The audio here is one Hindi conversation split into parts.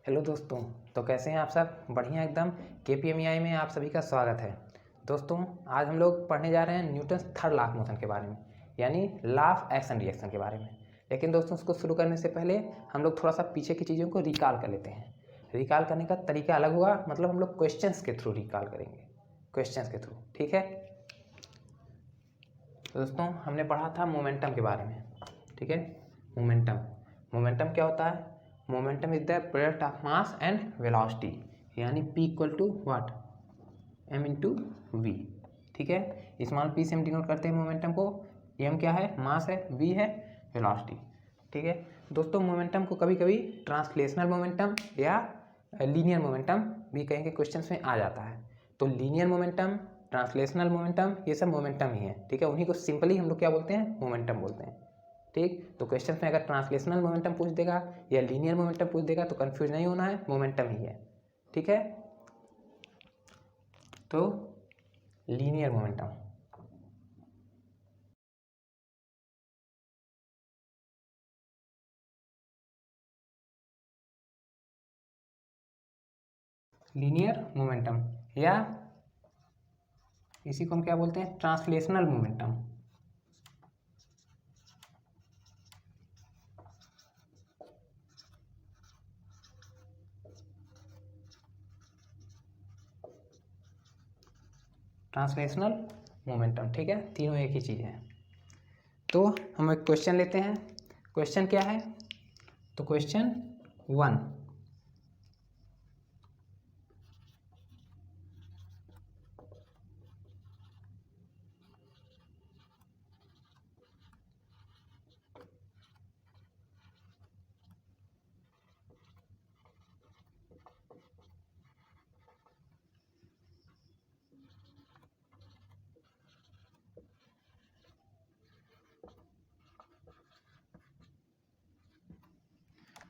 हेलो दोस्तों। तो कैसे हैं आप सब? बढ़िया एकदम। KPMEI में आप सभी का स्वागत है। दोस्तों आज हम लोग पढ़ने जा रहे हैं Newton's third law of motion के बारे में, यानी लॉ ऑफ एक्शन रिएक्शन के बारे में। लेकिन दोस्तों उसको शुरू करने से पहले हम लोग थोड़ा सा पीछे की चीज़ों को रिकॉल कर लेते हैं। रिकॉल करने का तरीका अलग हुआ, मतलब हम लोग क्वेश्चंस के थ्रू रिकॉल करेंगे, क्वेश्चंस के थ्रू। ठीक है। तो दोस्तों हमने पढ़ा था मोमेंटम के बारे में। ठीक है। मोमेंटम क्या होता है? Momentum is the product of mass and velocity, यानी P equal to what, m into v. ठीक है। स्मॉल p से हम डिनोट करते हैं मोमेंटम को। m क्या है? मास है। v है वेलोसिटी। ठीक है दोस्तों, मोमेंटम को कभी कभी ट्रांसलेशनल मोमेंटम या लीनियर मोमेंटम भी कहेंगे, क्वेश्चंस में आ जाता है। तो लीनियर मोमेंटम, ट्रांसलेशनल मोमेंटम, ये सब मोमेंटम ही है। ठीक है, उन्हीं को सिंपली हम लोग क्या बोलते हैं? मोमेंटम बोलते हैं। ठीक। तो क्वेश्चन में अगर ट्रांसलेशनल मोमेंटम पूछ देगा या लीनियर मोमेंटम पूछ देगा तो कंफ्यूज नहीं होना है, मोमेंटम ही है। ठीक है। तो लीनियर मोमेंटम, लीनियर मोमेंटम या इसी को हम क्या बोलते हैं? Translational momentum. Translational momentum. ठीक है, तीनों एक ही चीज़ है। तो हम एक क्वेश्चन लेते हैं। क्वेश्चन क्या है? तो क्वेश्चन 1,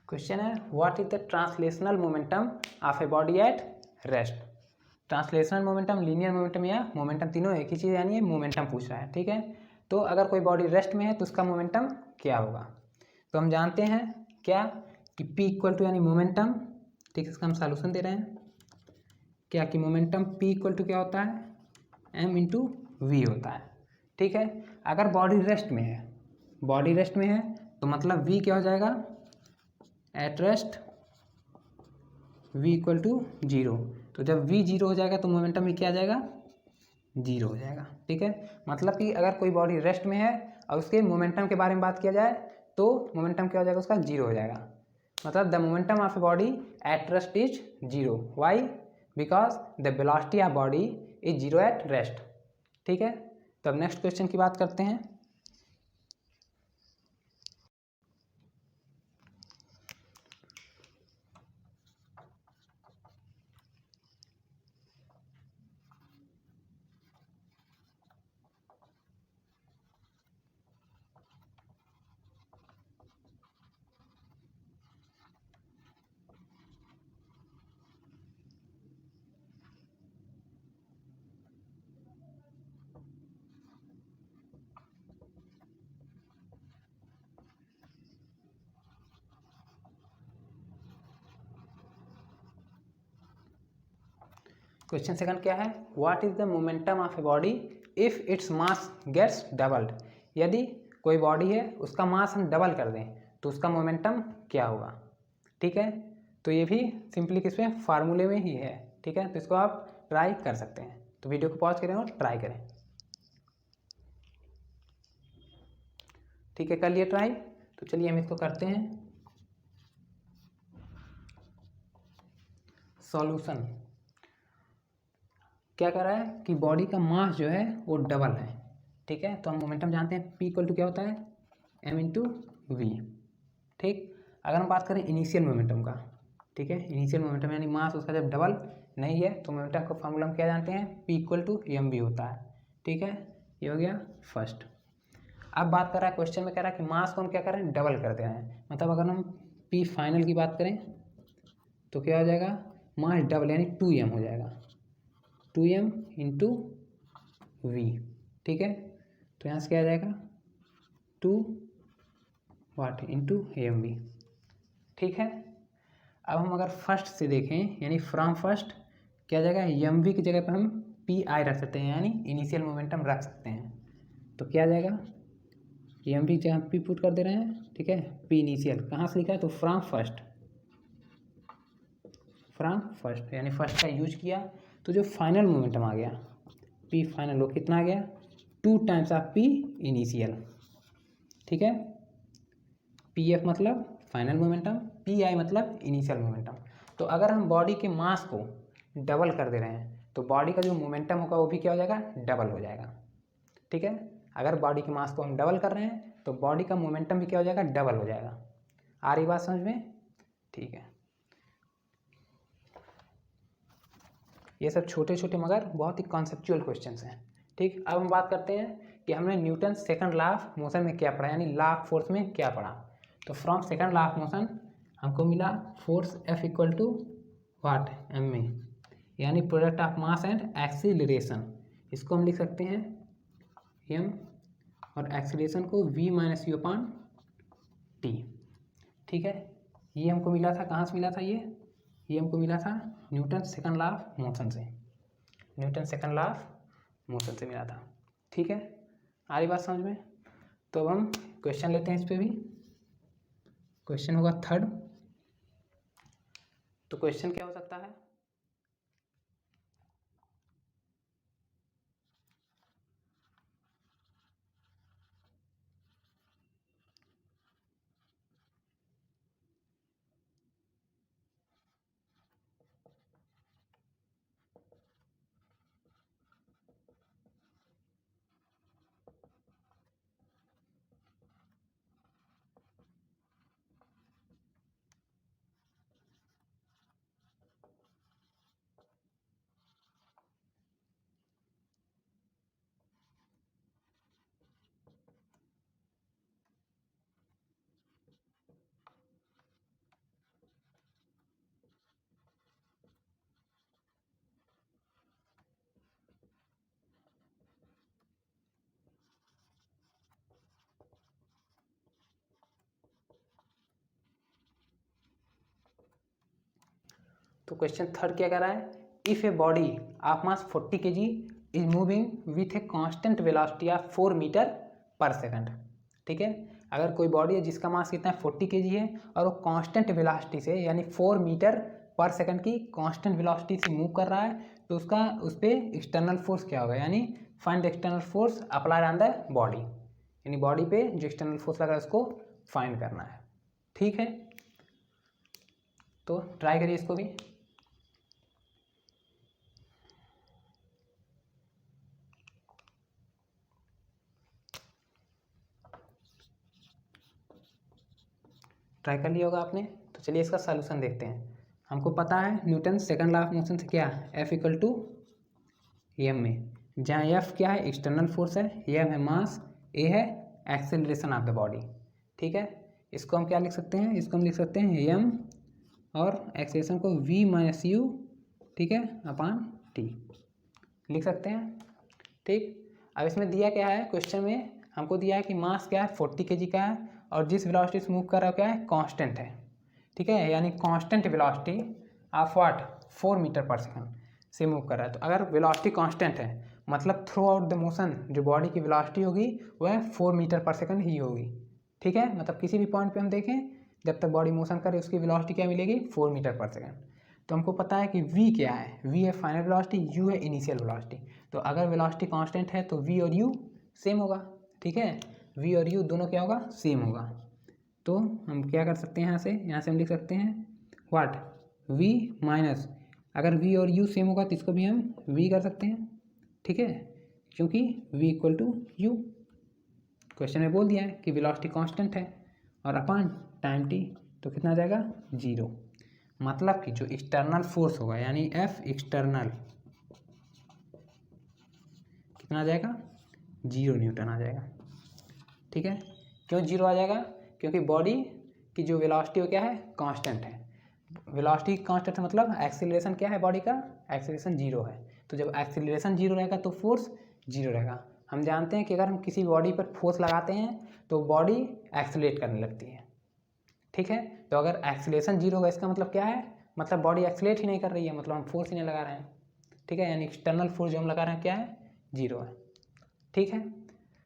क्वेश्चन है what is the translational momentum of a body at rest. Translational momentum, linear momentum या मोमेंटम, तीनों एक ही चीज़, यानी ये मोमेंटम पूछ रहा है। ठीक है। तो अगर कोई बॉडी रेस्ट में है तो उसका मोमेंटम क्या होगा? तो हम जानते हैं क्या कि P इक्वल टू यानी मोमेंटम। ठीक है, इसका हम सॉल्यूशन दे रहे हैं क्या कि मोमेंटम P इक्वल टू क्या होता है? m इंटू वी होता है। ठीक है। अगर बॉडी रेस्ट में है, बॉडी रेस्ट में है तो मतलब V क्या हो जाएगा? At rest v equal to zero. तो जब v जीरो हो जाएगा तो मोमेंटम भी क्या आ जाएगा? जीरो हो जाएगा। ठीक है। मतलब कि अगर कोई बॉडी रेस्ट में है और उसके मोमेंटम के बारे में बात किया जाए तो मोमेंटम क्या हो जाएगा? उसका जीरो हो जाएगा। मतलब the momentum of a body at rest is zero. Why? Because the velocity of body is zero at rest. ठीक है। तो अब नेक्स्ट क्वेश्चन की बात करते हैं। क्वेश्चन सेकंड क्या है? What is the momentum of a body if its mass gets doubled. यदि कोई बॉडी है उसका मास हम डबल कर दें तो उसका मोमेंटम क्या होगा? ठीक है। तो ये भी सिंपली किसमें? फार्मूले में ही है। ठीक है। तो इसको आप ट्राई कर सकते हैं। तो वीडियो को पॉज करें और ट्राई करें। ठीक है, कर लिए ट्राई। तो चलिए हम इसको करते हैं सॉल्यूशन। क्या कर रहा है कि बॉडी का मास जो है वो डबल है। ठीक है। तो हम मोमेंटम जानते हैं P इक्वल टू क्या होता है? m into v. ठीक। अगर हम बात करें इनिशियल मोमेंटम का, ठीक है, इनिशियल मोमेंटम यानी मास उसका जब डबल नहीं है तो मोमेंटम का फॉर्मूला हम क्या जानते हैं? P equal to M v होता है। ठीक है, ये हो गया फर्स्ट। अब बात कर रहा है, क्वेश्चन में कह रहा है कि मास को हम क्या कर रहे हैं? डबल कर दे रहे हैं। मतलब अगर हम P फाइनल की बात करें तो क्या हो जाएगा? मास डबल यानी 2m हो जाएगा, 2m इंटू वी। ठीक है। तो यहाँ से क्या आ जाएगा? 2 वाट इंटू एम वी। ठीक है। अब हम अगर फर्स्ट से देखें यानी फ्रॉम फर्स्ट क्या जाएगा, एम वी की जगह पर हम पी आई रख सकते हैं यानी इनिशियल मोमेंटम रख सकते हैं। तो क्या जाएगा, एम वी की जगह पी पुट कर दे रहे हैं, ठीक है। पी इनिशियल कहाँ से लिखा है, तो फ्रॉम फर्स्ट यानी फर्स्ट का यूज किया तो जो फाइनल मोमेंटम आ गया पी फाइनल वो कितना आ गया, 2 टाइम्स ऑफ पी इनिशियल, ठीक है। पी एफ मतलब फाइनल मोमेंटम, पी आई मतलब इनिशियल मोमेंटम। तो अगर हम बॉडी के मास को डबल कर दे रहे हैं तो बॉडी का जो मोमेंटम होगा वो भी क्या हो जाएगा, डबल हो जाएगा, ठीक है। अगर बॉडी के मास को हम डबल कर रहे हैं तो बॉडी का मोमेंटम भी क्या हो जाएगा, डबल हो जाएगा। आ रही बात समझ में, ठीक है। ये सब छोटे छोटे मगर बहुत ही कॉन्सेप्चुअल क्वेश्चंस हैं, ठीक। अब हम बात करते हैं कि हमने Newton second law of motion में क्या पढ़ा, यानी लॉ ऑफ फोर्स में क्या पढ़ा। तो from second law of motion हमको मिला force F equal to what, M A, यानी product of mass and acceleration. इसको हम लिख सकते हैं m और एक्सीलरेशन को v minus you upon T, ठीक है। ये हमको मिला था, कहाँ से मिला था ये हमको मिला था Newton second law of motion से, Newton second law of motion से मिला था, ठीक है। आ रही बात समझ में। तो अब हम क्वेश्चन लेते हैं, इस पर भी क्वेश्चन होगा थर्ड। तो क्वेश्चन क्या हो सकता है, तो क्वेश्चन थर्ड क्या कह रहा है, if a body of mass 40 kg is moving with a constant velocity of 4 metre per second, ठीक है। अगर कोई बॉडी है जिसका मास कितना है 40 kg है और वो कांस्टेंट वेलोसिटी से यानी 4 मीटर पर सेकंड की कांस्टेंट वेलोसिटी से मूव कर रहा है, तो उसका उस पर एक्सटर्नल फोर्स क्या होगा, यानी find external force applied on the body, यानी बॉडी पे जो एक्सटर्नल फोर्स लगा है उसको फाइंड करना है, ठीक है। तो ट्राई करिए इसको भी। ट्राई कर लिया होगा आपने। तो चलिए इसका सॉल्यूशन देखते हैं। हमको पता है Newton second law of motion से क्या है, F इक्वल टू एम में, जहाँ F क्या है एक्सटर्नल फोर्स है, एम है मास, ए है एक्सेलरेशन ऑफ द बॉडी, ठीक है। इसको हम क्या लिख सकते हैं, इसको हम लिख सकते हैं एम और एक्सेलरेशन को v माइनस यू, ठीक है, अपॉन टी लिख सकते हैं, ठीक। अब इसमें दिया क्या है, क्वेश्चन में हमको दिया है कि मास क्या है 40 kg का है और जिस वेलोसिटी से मूव कर रहा है क्या है, कांस्टेंट है, ठीक है, यानी constant velocity of what 4 metre per second से मूव कर रहा है। तो अगर वेलोसिटी कांस्टेंट है मतलब थ्रू आउट द मोशन जो बॉडी की वेलोसिटी होगी वह 4 मीटर पर सेकंड ही होगी, ठीक है। मतलब किसी भी पॉइंट पे हम देखें जब तक बॉडी मोशन करे उसकी वेलोसिटी क्या मिलेगी, 4 मीटर पर सेकंड। तो हमको पता है कि v क्या है, v है फाइनल वेलोसिटी, u है इनिशियल वेलोसिटी। तो अगर वेलोसिटी कांस्टेंट है तो v और u सेम होगा, ठीक है, v और u दोनों क्या होगा, सेम होगा। तो हम क्या कर सकते हैं, यहाँ से हम लिख सकते हैं व्हाट v माइनस, अगर v और u सेम होगा तो इसको भी हम v कर सकते हैं, ठीक है, क्योंकि v equal to u question में बोल दिया है कि वेलोसिटी कांस्टेंट है और अपॉन टाइम t, तो कितना आ जाएगा 0। मतलब कि जो एक्सटर्नल फोर्स होगा यानी F एक्सटर्नल कितना आ जाएगा, 0 न्यूटन आ जाएगा, ठीक है। क्यों 0 आ जाएगा, क्योंकि बॉडी की जो वेलोसिटी हो क्या है, कांस्टेंट है। वेलोसिटी कांस्टेंट मतलब एक्सीलरेशन क्या है, बॉडी का एक्सीलरेशन 0 है। तो जब एक्सीलरेशन 0 रहेगा तो फोर्स 0 रहेगा। हम जानते हैं कि अगर हम किसी बॉडी पर फोर्स लगाते हैं तो बॉडी एक्सीलरेट करने लगती है, ठीक है। तो अगर एक्सीलरेशन जीरो होगा इसका मतलब क्या है, मतलब बॉडी एक्सीलेट ही नहीं कर रही है, मतलब हम फोर्स ही नहीं लगा रहे हैं, ठीक है, यानी एक्सटर्नल फोर्स जो हम लगा रहे हैं क्या है, जीरो है, ठीक है।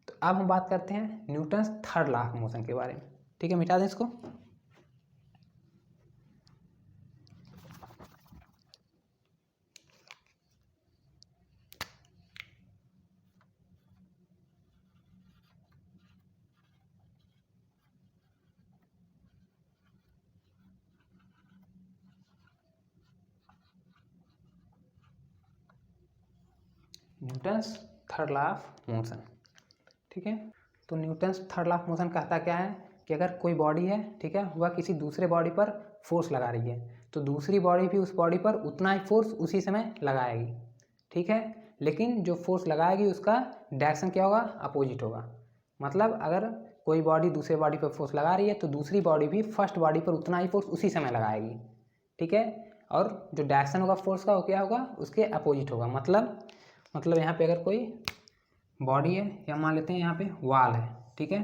तो अब हम बात करते हैं Newton's third law of motion के बारे में, ठीक है, मिटा दें इसको। Newton's third law of motion, ठीक है। तो Newton's third law of motion कहता क्या है कि अगर कोई बॉडी है, ठीक है, वह किसी दूसरे बॉडी पर फोर्स लगा रही है तो दूसरी बॉडी भी उस बॉडी पर उतना ही फोर्स उसी समय लगाएगी, ठीक है। लेकिन जो फोर्स लगाएगी उसका डायरेक्शन क्या होगा, अपोजिट होगा। मतलब अगर कोई बॉडी दूसरे बॉडी पर फोर्स लगा रही है तो दूसरी बॉडी भी फर्स्ट बॉडी पर उतना ही फोर्स उसी समय लगाएगी, ठीक है। और जो डायरेक्शन होगा फोर्स का वो क्या होगा, उसके अपोजिट होगा। मतलब यहाँ पे अगर कोई बॉडी है या मान लेते हैं यहाँ पे वाल है, ठीक है,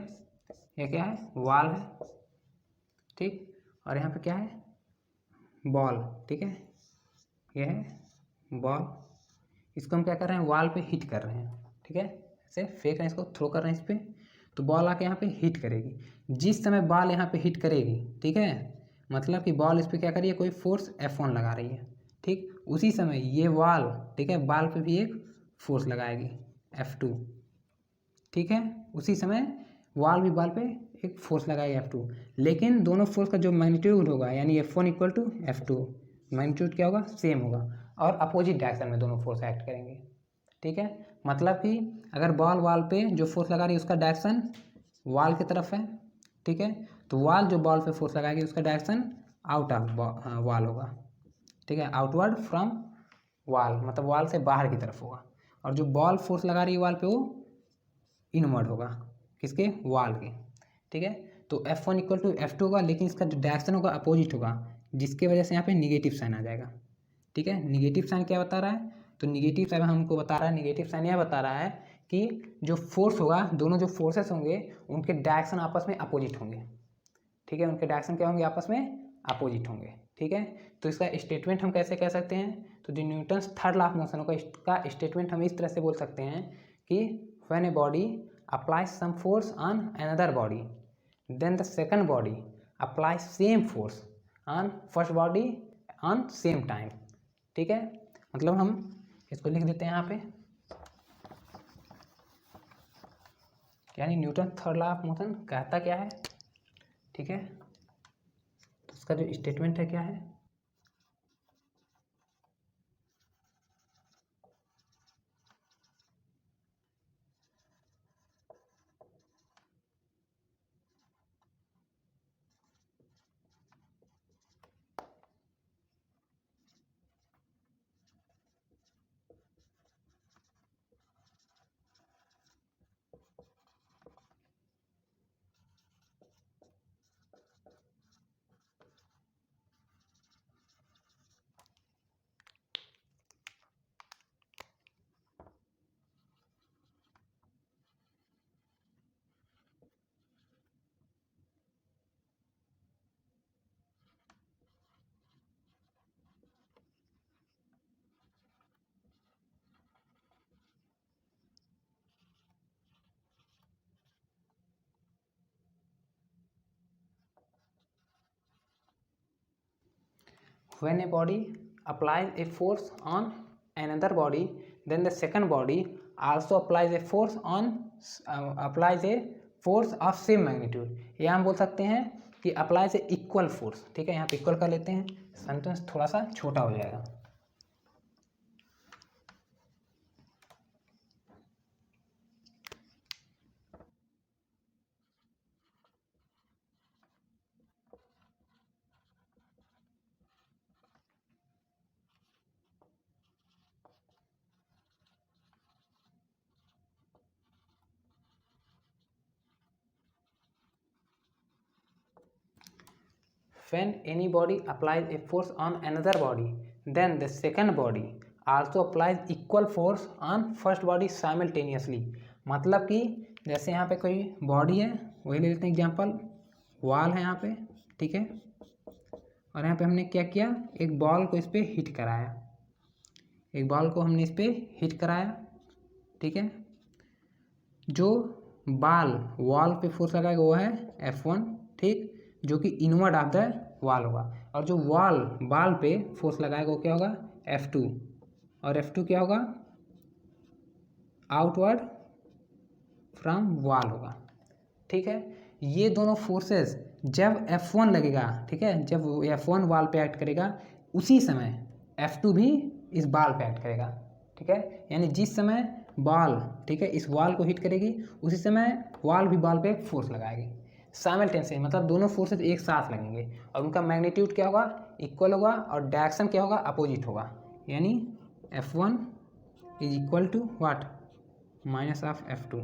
ये क्या है, वाल है, ठीक, और यहाँ पे क्या है, बॉल, ठीक है, ये है बॉल, इसको हम क्या कर रहे हैं, वाल पे हिट कर रहे हैं, ठीक है, ऐसे फेंक रहे हैं, इसको थ्रो कर रहे हैं इस पर, तो बॉल आके यहाँ पे हिट करेगी। जिस समय बॉल यहाँ पे हिट करेगी, ठीक है, मतलब कि बॉल इस पर क्या करिए, कोई फोर्स F1 लगा रही है, ठीक, उसी समय ये वाल, ठीक है, बॉल पे भी एक फोर्स लगाएगी F2, ठीक है, उसी समय वाल भी बॉल पे एक फोर्स लगाएगा F2, लेकिन दोनों फोर्स का जो मैग्नीट्यूड होगा यानी F1 equal to F2, magnitude क्या होगा, सेम होगा, और अपोजिट डायरेक्शन में दोनों फोर्स एक्ट करेंगे, ठीक है। मतलब कि अगर बॉल वाल पे जो फोर्स लगा रही है उसका डायरेक्शन वाल की तरफ है, ठीक है, तो वाल जो बॉल पे फोर्स लगाएगी उसका डायरेक्शन आउट ऑफ वाल होगा, ठीक है, आउटवर्ड फ्रॉम वाल, मतलब वाल से बाहर की तरफ होगा। और जो बॉल फोर्स लगा रही है वाल पे वो इनवर्ड होगा, किसके, वाल के, ठीक है। तो F1 इक्वल टू F2 होगा, लेकिन इसका जो डायरेक्शन होगा अपोजिट होगा, जिसके वजह से यहाँ पे निगेटिव साइन आ जाएगा, ठीक है। निगेटिव साइन क्या बता रहा है, तो निगेटिव साइन हमको बता रहा है, निगेटिव साइन यह बता रहा है कि जो फोर्स होगा, दोनों जो फोर्सेस होंगे उनके डायरेक्शन आपस में अपोजिट होंगे, ठीक है, उनके डायरेक्शन क्या होंगे, आपस में अपोजिट होंगे, ठीक है। तो इसका स्टेटमेंट हम कैसे कह सकते हैं, तो जो Newton's third law of motion होगा इसका स्टेटमेंट हम इस तरह से बोल सकते हैं कि when a body applies some force on another body then the second body applies same force on first body on same time, ठीक है। मतलब हम इसको लिख देते हैं यहाँ पे, यानी Newton third law of motion कहता क्या है, ठीक है, तो उसका जो स्टेटमेंट है क्या है, when a body applies a force on another body then the second body also applies a force of same magnitude, या हम बोल सकते हैं कि अप्लाइज ए इक्वल फोर्स, ठीक है, यहाँ पे इक्वल कर लेते हैं, सेंटेंस थोड़ा सा छोटा हो जाएगा। When any body applies a force on another body then the second body also applies equal force on first body simultaneously, मतलब कि जैसे यहाँ पे कोई बॉडी है, वही ले लेते हैं एग्जांपल वॉल है यहाँ पे, ठीक है। और यहाँ पे हमने क्या किया, एक बॉल को इस पर हिट कराया, एक बॉल को हमने इस पर हिट कराया, ठीक है। जो बॉल वॉल पे फोर्स लगाएगा वो है F1, ठीक, जो कि इनवर्ड ऑफ द वॉल होगा। और जो वॉल बॉल पे फोर्स लगाएगा वो क्या होगा, F2, और F2 क्या होगा, आउटवर्ड फ्रॉम वॉल होगा, ठीक है। ये दोनों फोर्सेस जब F1 लगेगा, ठीक है, जब F1 वॉल पे एक्ट करेगा उसी समय F2 भी इस बॉल पे एक्ट करेगा, ठीक है। यानी जिस समय बॉल, ठीक है, इस वॉल को हिट करेगी उसी समय वॉल भी बॉल पे फोर्स लगाएगी साइमल्टेनियसली, मतलब दोनों फोर्सेस एक साथ लगेंगे और उनका मैग्नीट्यूड क्या होगा, इक्वल होगा, और डायरेक्शन क्या होगा, अपोजिट होगा। यानी F1 is equal to what, minus of F2,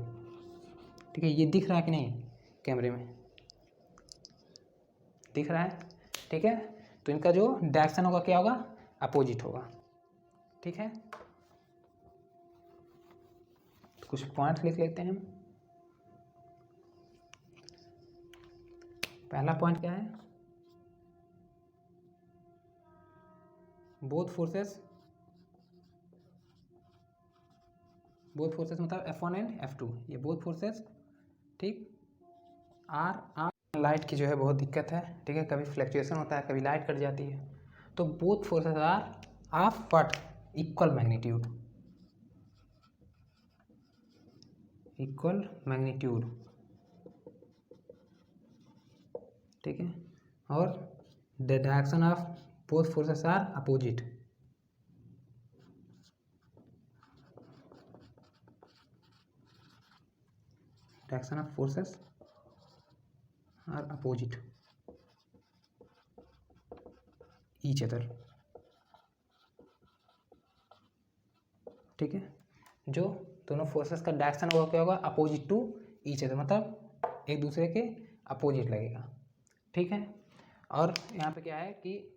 ठीक है। ये दिख रहा है कि नहीं कैमरे में, दिख रहा है, ठीक है। तो इनका जो डायरेक्शन होगा क्या होगा, अपोजिट होगा, ठीक है। तो कुछ पॉइंट्स लिख लेते हैं हम। पहला पॉइंट क्या है, बोथ फोर्सेस मतलब F1 एंड F2, ये बोथ फोर्सेस, ठीक, आर लाइट की जो है बहुत दिक्कत है, ठीक है, कभी फ्लक्चुएशन होता है, कभी लाइट कट जाती है। तो both forces are of what, equal magnitude, equal magnitude, ठीक है। और the direction of both forces are opposite, direction of forces are opposite each other, ठीक है। जो दोनों फोर्सेस का डायरेक्शन होगा क्या होगा, अपोजिट टू ईच अदर, मतलब एक दूसरे के अपोजिट लगेगा, ठीक है। और यहाँ पे क्या है कि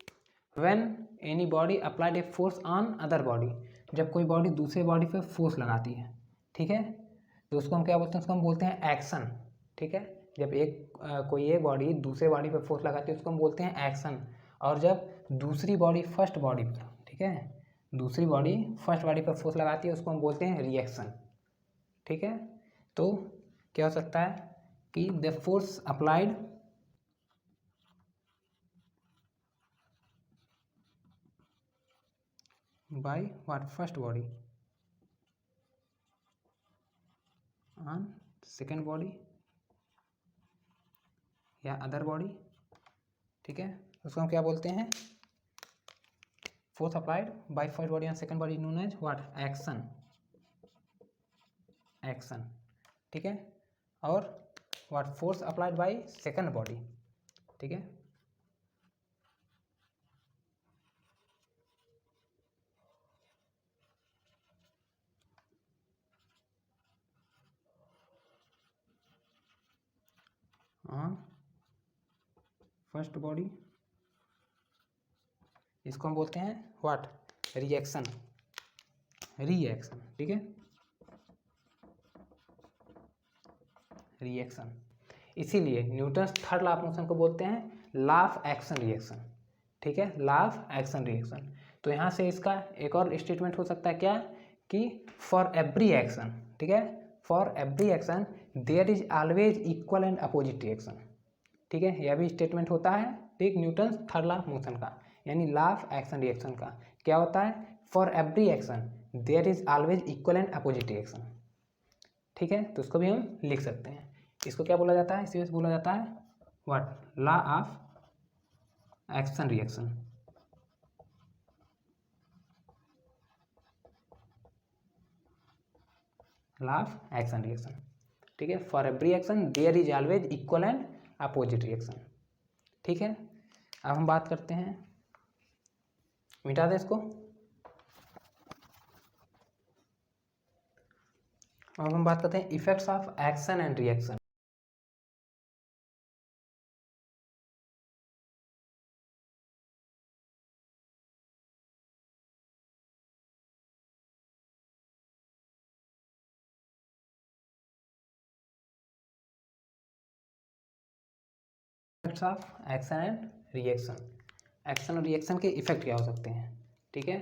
when any body applied a force on other body, जब कोई बॉडी दूसरे बॉडी पे फोर्स लगाती है, ठीक है, तो उसको हम क्या बोलते हैं, उसको हम बोलते हैं एक्शन, ठीक है। जब कोई एक बॉडी दूसरे बॉडी पे फोर्स लगाती है उसको हम बोलते हैं एक्शन। और जब दूसरी बॉडी फर्स्ट बॉडी पर, ठीक है, दूसरी बॉडी फर्स्ट बॉडी पर फोर्स लगाती है उसको हम बोलते हैं रिएक्शन, ठीक है। तो क्या हो सकता है कि the force applied by what, first body on second body या अदर बॉडी, ठीक है, उसको हम क्या बोलते हैं, force applied by first body on second body known as what, action, action, ठीक है। और what, force applied by second body, ठीक है, ऑन फर्स्ट बॉडी, इसको हम बोलते हैं व्हाट, रिएक्शन, रिएक्शन, ठीक है, रिएक्शन। इसीलिए Newton third law of motion को बोलते हैं लॉ ऑफ एक्शन रिएक्शन, ठीक है, लॉ ऑफ एक्शन रिएक्शन। तो यहाँ से इसका एक और स्टेटमेंट हो सकता है क्या, कि फॉर एवरी एक्शन, ठीक है, for every action there is always equal and opposite reaction, ठीक है, यह भी स्टेटमेंट होता है, ठीक, Newton third law of motion का, यानी लॉ ऑफ एक्शन रिएक्शन का क्या होता है, for every action there is always equal and opposite reaction, ठीक है। तो उसको भी हम लिख सकते हैं। इसको क्या बोला जाता है, इसी वजह से बोला जाता है what, law of action reaction, law of action reaction, ठीक है। For every action there is always equal and opposite reaction, ठीक है। अब हम बात करते हैं, मिटा दें इसको, अब हम बात करते हैं effects of action and reaction. Effects of action and reaction. Action और रिएक्शन के इफेक्ट क्या हो सकते हैं, ठीक है।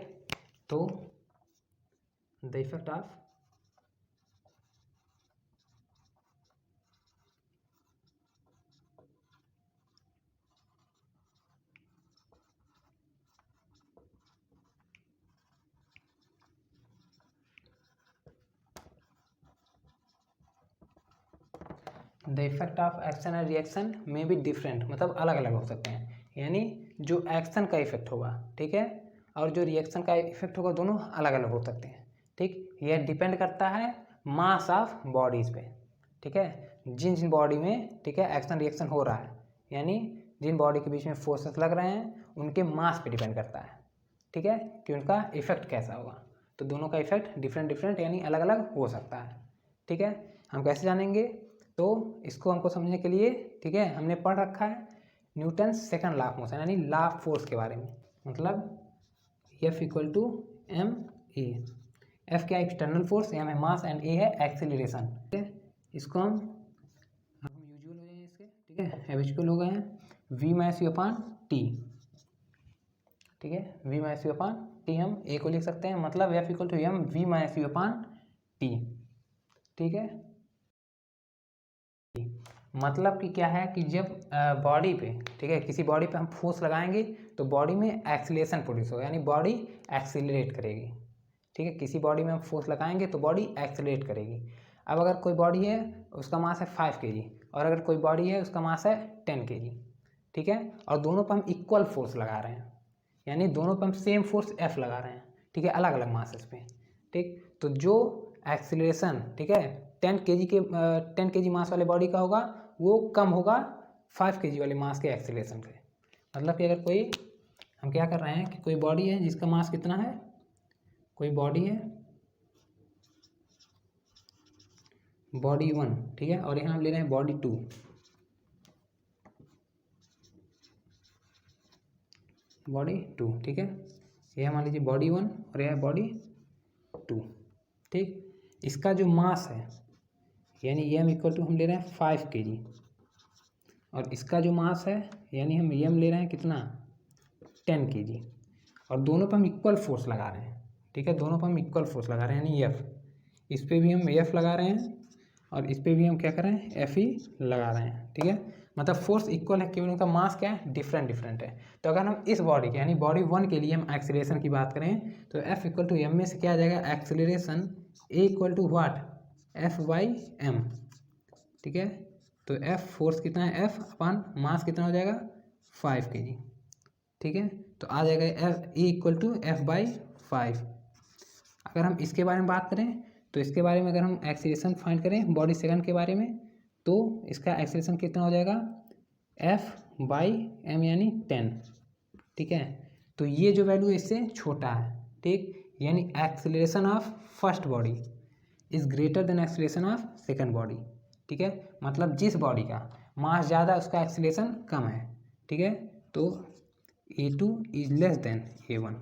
तो the effect of the effect of action and reaction में भी डिफरेंट, मतलब अलग अलग हो सकते हैं। यानी जो एक्शन का इफेक्ट होगा, ठीक है, और जो रिएक्शन का इफेक्ट होगा, दोनों अलग अलग हो सकते हैं, ठीक। यह डिपेंड करता है मास ऑफ बॉडीज़ पे, ठीक है। जिन जिन बॉडी में, ठीक है, एक्शन रिएक्शन हो रहा है, यानी जिन बॉडी के बीच में फोर्सेस लग रहे हैं उनके मास पे डिपेंड करता है, ठीक है, कि उनका इफेक्ट कैसा होगा। तो दोनों का इफेक्ट डिफरेंट डिफरेंट यानी अलग अलग हो सकता है, ठीक है। हम कैसे जानेंगे, तो इसको हमको समझने के लिए, ठीक है, हमने पढ़ रखा है Newton second law of motion यानी लॉ ऑफ फोर्स के बारे में। मतलब F equal to M A. F क्या है, एक्सटर्नल फोर्स, एम है मास एंड ए है एक्सेलरेशन, ठीक है। इसको हम यूजुअल हो जाए इसके, ठीक है, हैबिचुअल हो गए हैं V minus U upon T, ठीक है। V minus U upon T हम ए को लिख सकते हैं, मतलब F equal to M V minus U upon T, ठीक है। मतलब कि क्या है कि जब बॉडी पे, ठीक है, किसी बॉडी पे हम फोर्स लगाएंगे तो बॉडी में एक्सीलरेशन प्रोड्यूस होगा, यानी बॉडी एक्सीलरेट करेगी, ठीक है। किसी बॉडी में हम फोर्स लगाएंगे तो बॉडी एक्सीलरेट करेगी। अब अगर कोई बॉडी है उसका मास है 5 kg और अगर कोई बॉडी है उसका मास है 10 kg, ठीक है, और दोनों पर हम इक्वल फोर्स लगा रहे हैं, यानी दोनों पर हम सेम फोर्स F लगा रहे हैं, ठीक है, अलग अलग मासेस पे, ठीक। तो जो एक्सीलरेशन, ठीक है, 10 kg मास वाले बॉडी का होगा वो कम होगा 5 kg वाले मास के एक्सीलरेशन से। मतलब कि अगर कोई, हम क्या कर रहे हैं कि कोई बॉडी है जिसका मास कितना है, कोई बॉडी है बॉडी 1, ठीक है, और यहाँ हम ले रहे हैं बॉडी 2, बॉडी 2, ठीक है। यह मान लीजिए बॉडी 1 और यह बॉडी 2, ठीक। इसका जो मास है यानी एम इक्वल टू हम ले रहे हैं 5 kg और इसका जो मास है यानी हम एम ले रहे हैं कितना 10 kg और दोनों पर हम इक्वल फोर्स लगा रहे हैं, ठीक है, दोनों पर हम इक्वल फोर्स लगा रहे हैं यानी एफ। इस पर भी हम एफ लगा रहे हैं और इस पर भी हम क्या कर रहे हैं एफ ही लगा रहे हैं, ठीक है। मतलब फोर्स इक्वल है, केवल उनका मास क्या है डिफरेंट डिफरेंट है। तो अगर हम इस बॉडी के यानी बॉडी 1 के लिए हम एक्सीलरेशन की बात करें तो एफ इक्वल टू एम में से क्या आ जाएगा acceleration A equal to what F by M, ठीक है। तो एफ फोर्स कितना है एफ अपान मास कितना हो जाएगा 5 kg, ठीक है। तो आ जाएगा F A equal to F by 5। अगर हम इसके बारे में बात करें तो इसके बारे में अगर हम एक्सीलरेशन फाइंड करें बॉडी सेकंड के बारे में तो इसका एक्सीलरेशन कितना हो जाएगा एफ बाई एम यानी 10, ठीक है। तो ये जो वैल्यू इससे छोटा है, ठीक, यानी acceleration of first body is greater than acceleration of second body, ठीक है। मतलब जिस बॉडी का मास ज़्यादा उसका एक्सीलरेशन कम है, ठीक है। तो A2 is less than A1,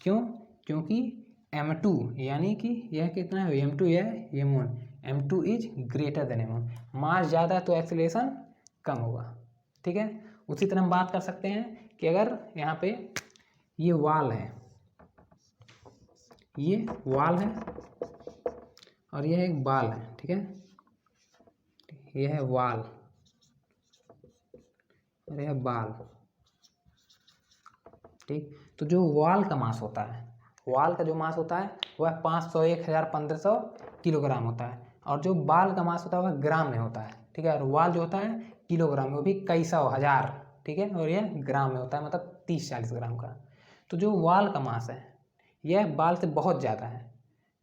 क्यों, क्योंकि M2 यानी कि यह कितना है M2 या M1, M2 is greater than M1, मास ज़्यादा है तो एक्सीलरेशन कम होगा, ठीक है। उसी तरह हम बात कर सकते हैं कि अगर यहाँ पे ये वाल है, ये वाल है और यह एक बाल है, ठीक है, यह है वाल और यह बाल, ठीक। तो जो वाल का मास होता है, वाल का जो मास होता है वह 500, 1000, 1500 किलोग्राम होता है और जो बाल का मास होता है वह ग्राम में होता है, ठीक है। और वाल जो होता है किलोग्राम में, वो भी कई सौ हज़ार, ठीक है, और यह ग्राम में होता है, मतलब 30-40 ग्राम का। तो जो वाल का मास है यह बाल से बहुत ज़्यादा है,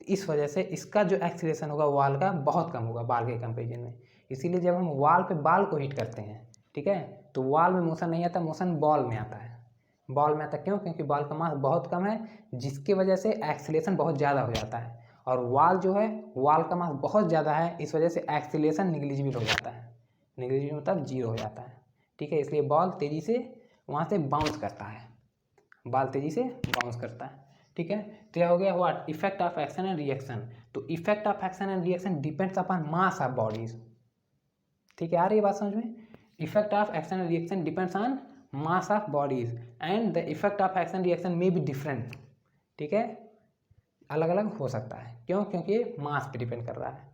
इस वजह से इसका जो एक्सीलरेशन होगा वाल का बहुत कम होगा बाल के कंपेरिजन में। इसीलिए जब हम वाल पे बाल को हिट करते हैं, ठीक है, तो वाल में मोशन नहीं आता, मोशन बॉल में आता है, बॉल में आता क्यों, क्योंकि बॉल का मास बहुत कम है जिसकी वजह से एक्सीलरेशन बहुत ज़्यादा हो जाता है। और वाल जो है वाल का मास बहुत ज़्यादा है, इस वजह से एक्सीलरेशन निग्लिजिबल हो जाता है, निग्लिजिबल मतलब जीरो हो जाता है, ठीक है। इसलिए बॉल तेज़ी से वहाँ से बाउंस करता है, बॉल तेज़ी से बाउंस करता है, ठीक है। तो यह हो गया what effect of action and reaction. तो effect of action and reaction depends upon mass of bodies, ठीक है, आ रही है बात समझ में। Effect of action and reaction depends on mass of bodies and the effect of action reaction में बी डिफरेंट, ठीक है, अलग अलग हो सकता है। क्यों? क्योंकि ये मास पे डिपेंड कर रहा है,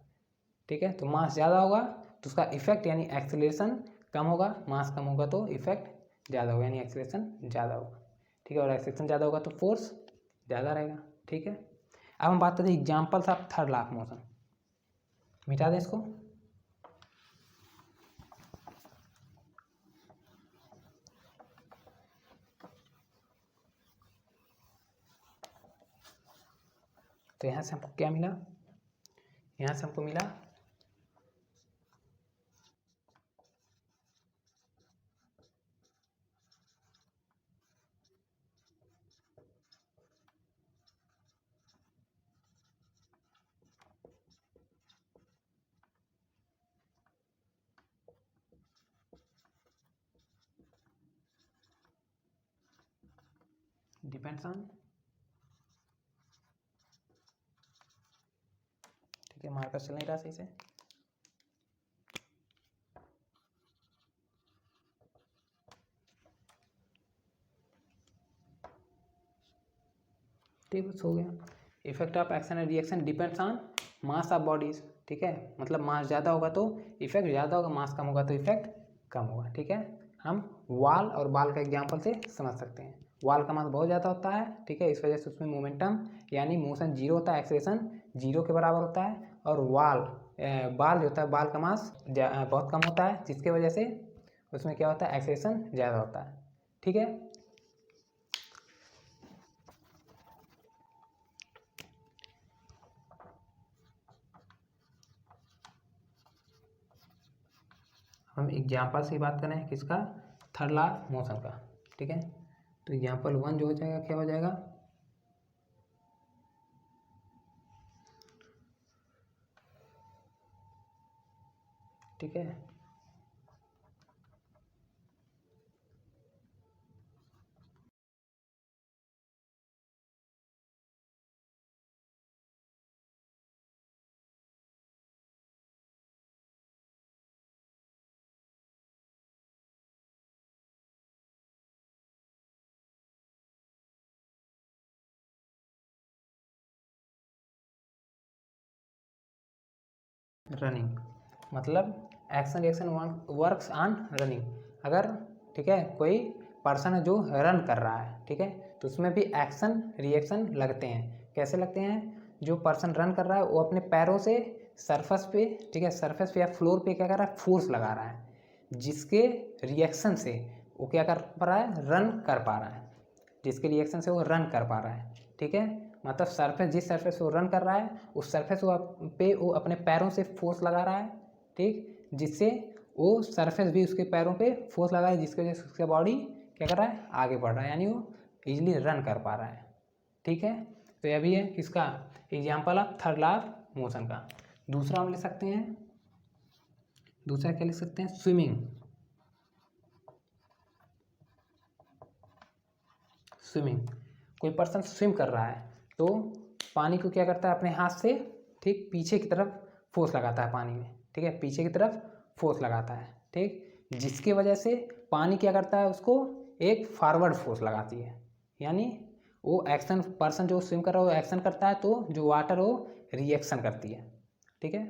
ठीक है। तो मास ज़्यादा होगा तो उसका इफेक्ट यानी एक्सेलरेशन कम होगा, मास कम होगा तो इफेक्ट ज़्यादा होगा यानी एक्सेलरेशन ज़्यादा होगा, ठीक है। और एक्सेलरेशन ज़्यादा होगा तो फोर्स ज़्यादा रहेगा, ठीक है। अब हम बात करते हैं examples of third law of motion. मिटा दें इसको। तो यहाँ से हमको क्या मिला? यहाँ से हमको मिला डिपेंड्स ऑन, ठीक है, मार्कर चल नहीं रहा सही से, ठीक है, हो गया। Effect of action and reaction depends on mass of bodies, ठीक है, मतलब मास ज़्यादा होगा तो इफेक्ट ज़्यादा होगा, मास कम होगा तो इफेक्ट कम होगा, ठीक है। हम वॉल और बाल का एग्जांपल से समझ सकते हैं। वॉल का मास बहुत ज़्यादा होता है, ठीक है, इस वजह से उसमें मोमेंटम यानी मोशन जीरो होता है, एक्सेलरेशन जीरो के बराबर होता है। और बाल जो होता है, बाल का मास बहुत कम होता है, जिसके वजह से उसमें क्या होता है, एक्सेलरेशन ज़्यादा होता है, ठीक है। हम एग्जाम्पल से बात करें किसका, थर्ड लॉ मोशन का, ठीक है। तो एग्जाम्पल 1 जो हो जाएगा क्या हो जाएगा, ठीक है। रनिंग मतलब action reaction works on running. अगर, ठीक है, कोई पर्सन है जो रन कर रहा है, ठीक है, तो उसमें भी एक्शन रिएक्शन लगते हैं। कैसे लगते हैं? जो पर्सन रन कर रहा है वो अपने पैरों से सरफेस पे, ठीक है, सरफेस पे या फ्लोर पे क्या कर रहा है, फोर्स लगा रहा है, जिसके रिएक्शन से वो क्या कर पा रहा है, रन कर पा रहा है, जिसके रिएक्शन से वो रन कर पा रहा है, ठीक है। मतलब सरफेस, जिस सरफेस पे वो रन कर रहा है उस सरफेस पे वो अपने पैरों से फोर्स लगा रहा है, ठीक, जिससे वो सरफेस भी उसके पैरों पे फोर्स लगा रहा है, जिसकी वजह से उसका बॉडी क्या कर रहा है, आगे बढ़ रहा है, यानी वो इजीली रन कर पा रहा है, ठीक है। तो यह भी है किसका example of third law of motion का। दूसरा हम ले सकते हैं, दूसरा क्या ले सकते हैं, स्विमिंग। स्विमिंग, कोई पर्सन स्विम कर रहा है तो पानी को क्या करता है, अपने हाथ से ठीक पीछे की तरफ फोर्स लगाता है पानी में, ठीक है, पीछे की तरफ फोर्स लगाता है, ठीक, जिसकी वजह से पानी क्या करता है, उसको एक फॉरवर्ड फोर्स लगाती है, यानी वो एक्शन, पर्सन जो स्विम कर रहा है वो एक्शन करता है तो जो वाटर वो रिएक्शन करती है, ठीक है।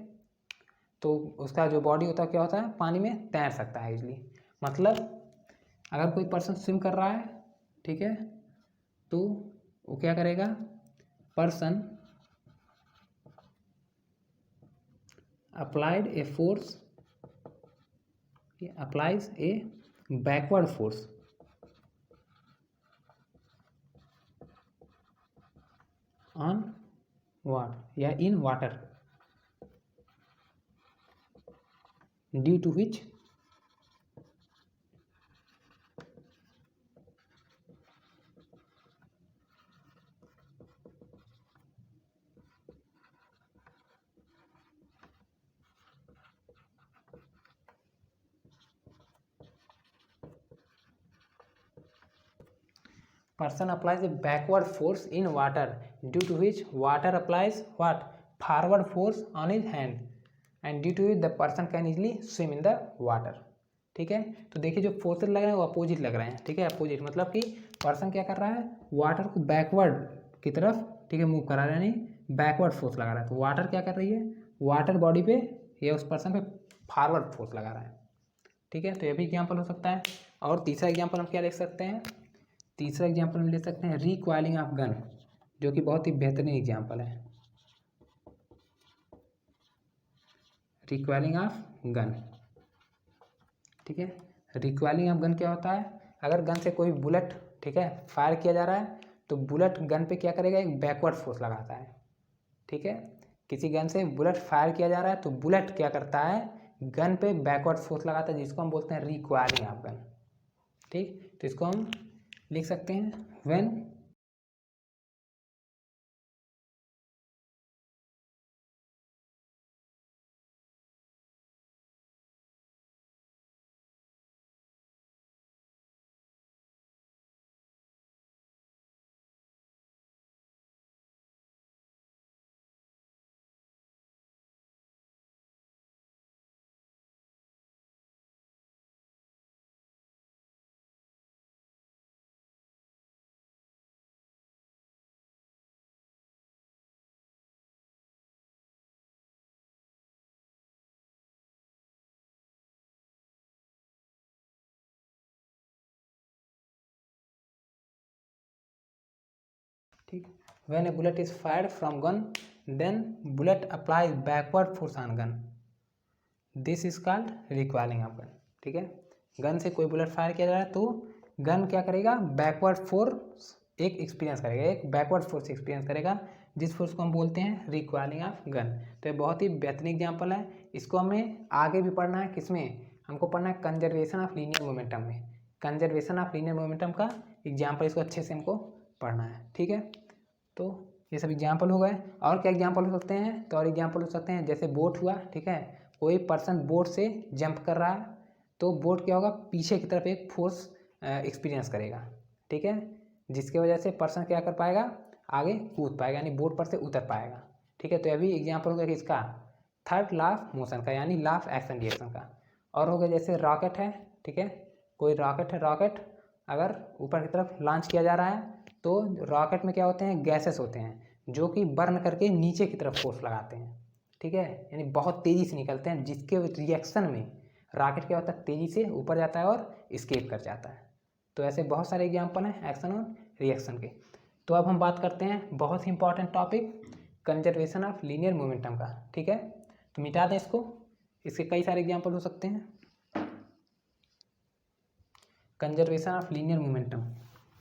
तो उसका जो बॉडी होता है क्या होता है, पानी में तैर सकता है इजली। मतलब अगर कोई पर्सन स्विम कर रहा है, ठीक है, तो वो क्या करेगा, person applies a backward force on water या in water due to which person applies a backward force in water due to which water applies what, forward force on his hand, and due to it the person can easily swim in the water, ठीक है। तो देखिए जो फोर्सेस लग रहे हैं वो अपोजिट लग रहे हैं, ठीक है, अपोजिट मतलब कि पर्सन क्या कर रहा है, वाटर को बैकवर्ड की तरफ, ठीक है, मूव करा रहा है, यानी बैकवर्ड फोर्स लगा रहा है। तो वाटर क्या कर रही है, वाटर बॉडी पे या उस पर्सन पे फॉरवर्ड फोर्स लगा रहा है, ठीक है। तो ये भी एग्जाम्पल हो सकता है। और तीसरा एग्जाम्पल हम क्या ले सकते हैं, तीसरा एग्जाम्पल हम ले सकते हैं रिकॉइलिंग ऑफ गन, जो कि बहुत ही बेहतरीन एग्जाम्पल है, रिकॉइलिंग ऑफ गन, ठीक है। रिकॉइलिंग ऑफ गन क्या होता है, अगर गन से कोई बुलेट, ठीक है, फायर किया जा रहा है तो बुलेट गन पे क्या करेगा, एक बैकवर्ड फोर्स लगाता है, ठीक है। किसी गन से बुलेट फायर किया जा रहा है तो बुलेट क्या करता है, गन पे बैकवर्ड फोर्स लगाता है, जिसको हम बोलते हैं रिकॉइलिंग ऑफ गन, ठीक। तो इसको हम लिख सकते हैं व्हेन ठीक, when a bullet is fired from gun then bullet applies backward force on gun, this is called recoiling of gun, ठीक है। गन से कोई बुलेट फायर किया जा रहा है तो गन क्या करेगा, बैकवर्ड फोर्स एक एक्सपीरियंस करेगा, एक बैकवर्ड फोर्स एक्सपीरियंस करेगा, जिस फोर्स को हम बोलते हैं रिकॉइलिंग ऑफ गन। तो ये बहुत ही बेहतरीन एग्जाम्पल है, इसको हमें आगे भी पढ़ना है, किसमें, हमको पढ़ना है कंजर्वेशन ऑफ लीनियर मोमेंटम में, कंजर्वेशन ऑफ लीनियर मोमेंटम का एग्जाम्पल, इसको अच्छे से हमको पढ़ना है, ठीक है। तो ये सब एग्जाम्पल हो गए। और क्या एग्जाम्पल हो सकते हैं, तो और एग्जाम्पल हो सकते हैं जैसे बोट हुआ, ठीक है, कोई पर्सन बोट से जंप कर रहा है तो बोट क्या होगा, पीछे की तरफ एक फोर्स एक्सपीरियंस करेगा, ठीक है, जिसके वजह से पर्सन क्या कर पाएगा, आगे कूद पाएगा, यानी बोट पर से उतर पाएगा, ठीक है। तो अभी एग्जाम्पल हो गया कि इसका थर्ड लॉ ऑफ मोशन का, यानी लॉ ऑफ एक्शन रिएक्शन का। और हो गया जैसे रॉकेट है, ठीक है, कोई रॉकेट है, रॉकेट अगर ऊपर की तरफ लॉन्च किया जा रहा है तो रॉकेट में क्या होते हैं, गैसेस होते हैं जो कि बर्न करके नीचे की तरफ फोर्स लगाते हैं, ठीक है, यानी बहुत तेज़ी से निकलते हैं, जिसके रिएक्शन में रॉकेट क्या होता है, तेज़ी से ऊपर जाता है और स्केप कर जाता है। तो ऐसे बहुत सारे एग्जाम्पल हैं एक्शन और रिएक्शन के। तो अब हम बात करते हैं बहुत ही important topic conservation of linear momentum का, ठीक है। तो मिटा दें इसको, इसके कई सारे एग्जाम्पल हो सकते हैं। Conservation of linear momentum,